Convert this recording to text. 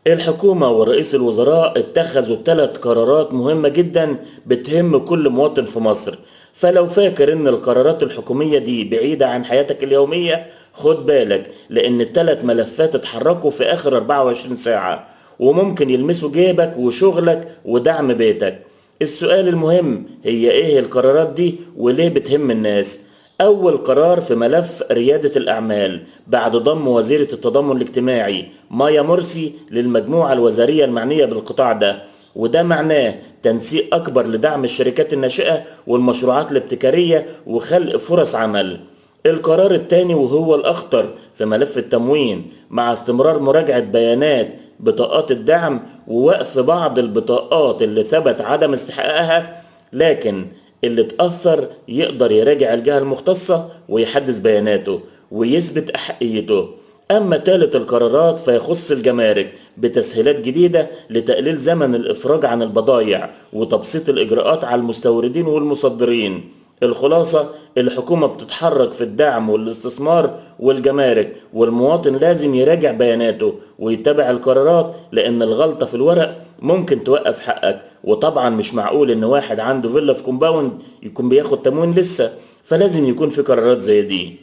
الحكومة ورئيس الوزراء اتخذوا 3 قرارات مهمة جدا بتهم كل مواطن في مصر. فلو فاكر ان القرارات الحكومية دي بعيدة عن حياتك اليومية، خد بالك لان ال3 ملفات اتحركوا في اخر 24 ساعة، وممكن يلمسوا جيبك وشغلك ودعم بيتك. السؤال المهم هي ايه القرارات دي وليه بتهم الناس؟ أول قرار في ملف ريادة الأعمال بعد ضم وزيرة التضامن الاجتماعي مايا مرسي للمجموعة الوزارية المعنية بالقطاع ده، وده معناه تنسيق أكبر لدعم الشركات الناشئة والمشروعات الابتكارية وخلق فرص عمل. القرار الثاني وهو الأخطر في ملف التموين، مع استمرار مراجعة بيانات بطاقات الدعم ووقف بعض البطاقات اللي ثبت عدم استحقاقها، لكن اللي اتأثر يقدر يراجع الجهة المختصة ويحدث بياناته ويثبت أحقيته. أما تالت القرارات فيخص الجمارك بتسهيلات جديدة لتقليل زمن الإفراج عن البضائع وتبسيط الإجراءات على المستوردين والمصدرين. الخلاصة، الحكومة بتتحرك في الدعم والاستثمار والجمارك، والمواطن لازم يراجع بياناته ويتبع القرارات، لأن الغلطة في الورق ممكن توقف حقك. وطبعا مش معقول إن واحد عنده فيلا في كومباوند يكون بياخد تموين لسه، فلازم يكون في قرارات زي دي.